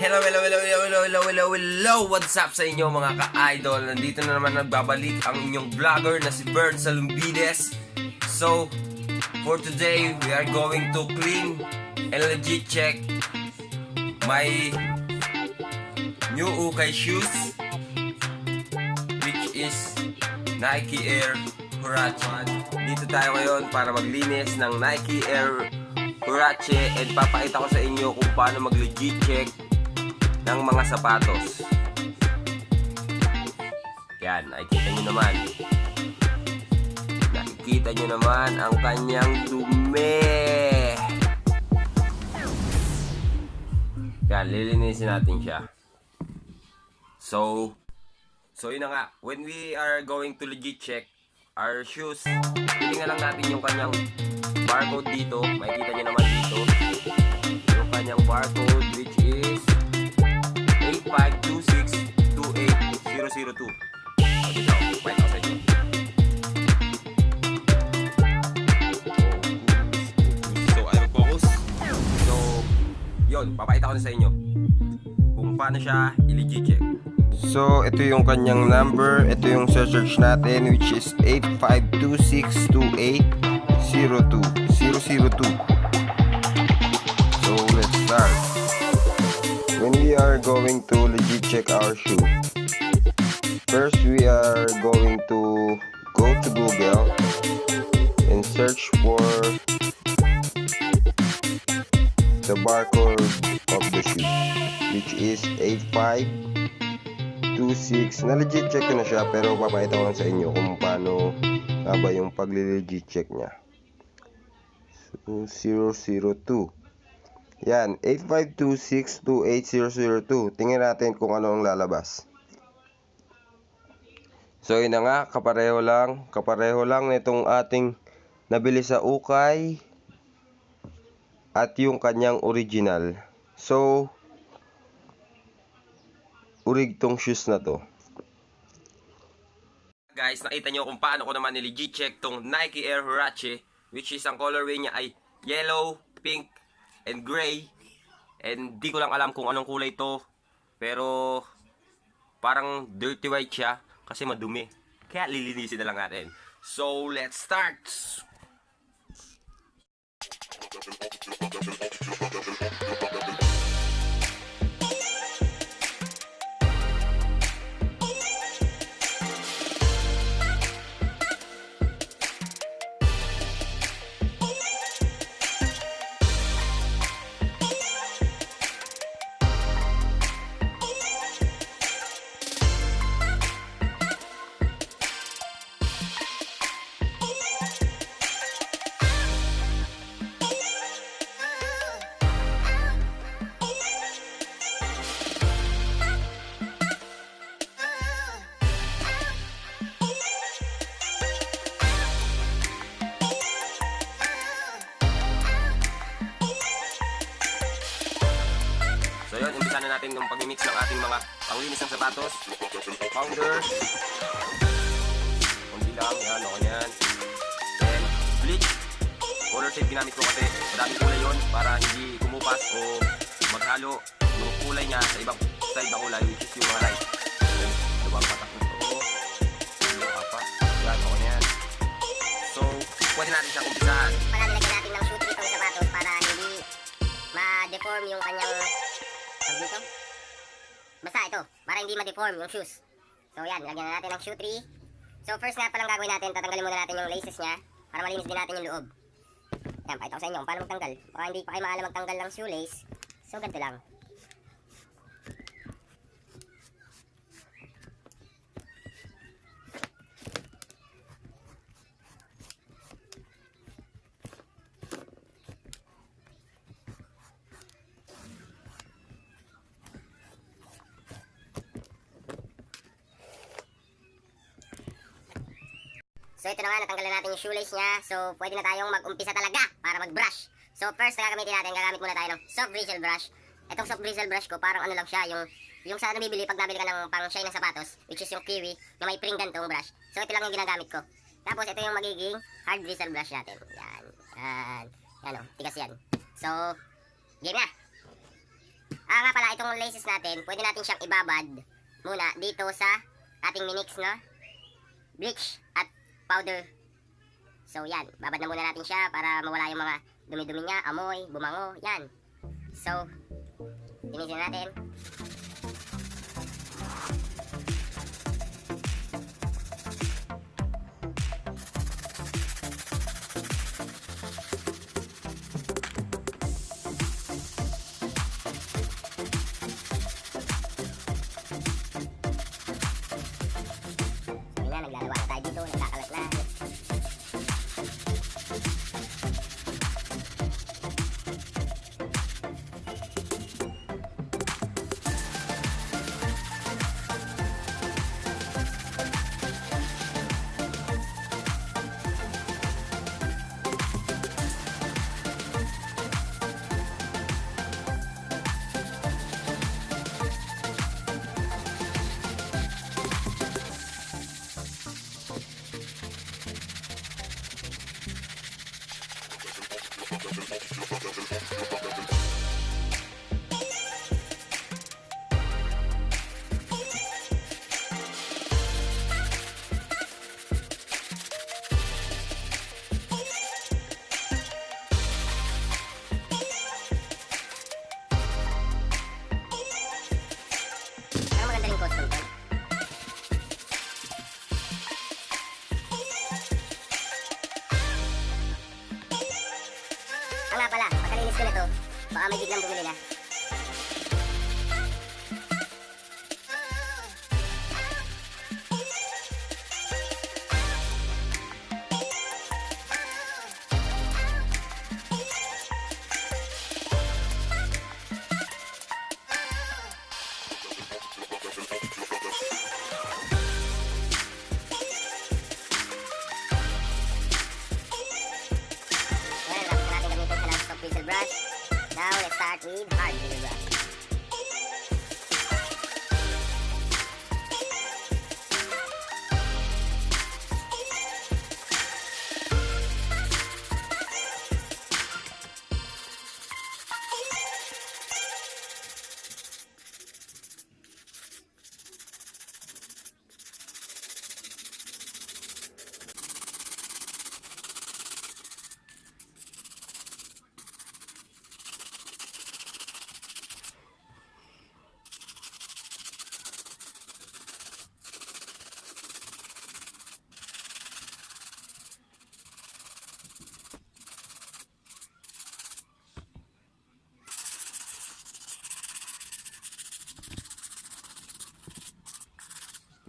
Hello, what's up sa inyo mga ka-idol? Nandito na naman nagbabalik ang inyong vlogger na si Bert Salumbides. So, for today, we are going to clean and legit check my new ukay shoes, which is Nike Air Huarache. Dito tayo ngayon para maglinis ng Nike Air Huarache and papakita ko sa inyo kung paano mag-legit check ng mga sapatos. Yan, nakikita nyo naman. Nakikita nyo naman ang kanyang dumi. Yan, lilinisin natin siya. So yun na nga. When we are going to legit check our shoes, tingnan lang natin yung kanyang barcode dito. Makikita nyo naman dito yung kanyang barcode, which is 8526280002. Dito, wait ako sa inyo. So, ayaw focus. So, yun, papakita ko na sa inyo kung paano siya i-legit check. So, ito yung kanyang number. Ito yung search natin, which is 8526280002. So, let's start. When we are going to legit check our shoe, first we are going to go to Google and search for the barcode of the shoe, which is 8526. Na-legit check ko na siya, pero papakita ko lang sa inyo kung paano nga ba yung pag-legit check niya. So, 002. Yan, 8526280002. Tingnan natin kung ano ang lalabas. So, yun na nga, kapareho lang nitong ating nabili sa ukay at yung kanyang original. So, urig tong shoes na to. Guys, nakita nyo kung paano ko naman nilegit check tong Nike Air Huarache, which is ang colorway niya ay yellow, pink, and gray. And di ko lang alam kung anong kulay to, pero parang dirty white siya kasi madumi, kaya lilinisin na lang natin. So let's start. So yun, umpisa na natin yung pag-mix ng ating mga panglinis ng sapatos. Powder. Kundi lang, yan, o yan. Then, bleach. Color tape ginamit ko kasi madaming kulay yun para hindi kumupas o maghalo yung kulay niya sa ibang side na kulay, which is yung mga light. Then, dalawang patak nito. Yung apat. Yan, o yan. So, pwede natin siyang umpisahan. Palalagyan natin ng shoe treat ang sapatos para hindi ma-deform yung kanyang dito. Basta ito, para hindi ma-deform yung shoes. So yan, lagyan na natin ng shoe tree. So first nga palang gagawin natin, tatanggalin muna natin yung laces niya para malinis din natin yung loob. Yan, pakita ko sa inyo kung paano magtanggal. Baka hindi pa kayo maalam magtanggal ng shoelace. So ganito lang. So ito na nga, natanggalan natin yung shoelace niya. So pwede na tayong mag-umpisa talaga para mag-brush. So first na gagamitin natin, gagamit muna tayo ng soft bristle brush. Itong soft bristle brush ko, parang ano lang siya, yung sa nabibili pag nabili ka ng pang shine ng sapatos, which is yung kiwi, na may pringgan tong brush. So ito lang yung ginagamit ko. Tapos ito yung magiging hard bristle brush natin. Yan. Yan o, tigas yan. So, game na. Nga pala, itong laces natin, pwede natin siyang ibabad muna dito sa ating minix, no? Bleach at powder. So, yan. Babad na muna natin siya para mawala yung mga dumi-dumi niya, amoy, bumango, yan. So, linisin natin. Naglalawa na tayo dito, nagkakalat na. Nga pala, pagkalinis ko na to, baka may biglang bumili na. Now let's start with hard wheel brush.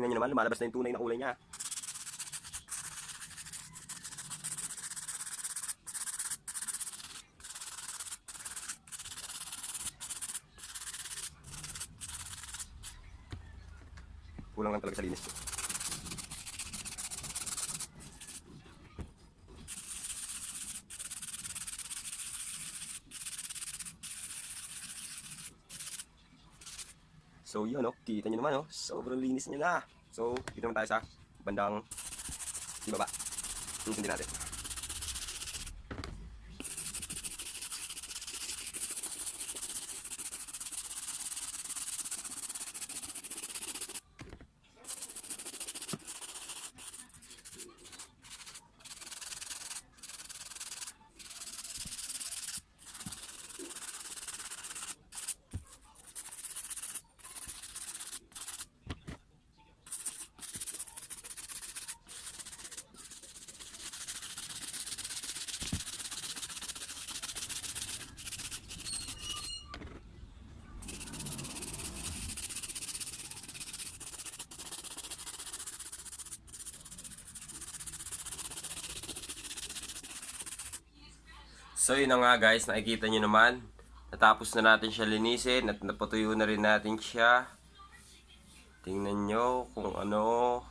Tingnan nyo naman, lumalabas na yung tunay na kulay niya. Kulang lang talaga sa linis. So yun, no? Kita nyo naman, no? Sobrang linis niya na. So, dito naman tayo sa bandang ibaba. Linisin din natin. So yun na nga guys, nakikita nyo naman, natapos na natin siya linisin at napatuyo na rin natin siya. Tingnan nyo kung ano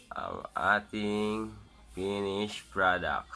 ang ating finished product.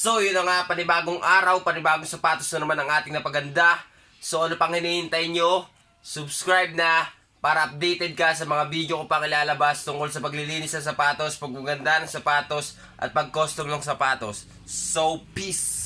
So yun na nga, panibagong araw, panibagong sapatos na naman ang ating napaganda. So ano pang hinihintay nyo? Subscribe na para updated ka sa mga video ko pang ilalabas tungkol sa paglilinis ng sapatos, paggaganda ng sapatos, at pag-custom ng sapatos. So peace!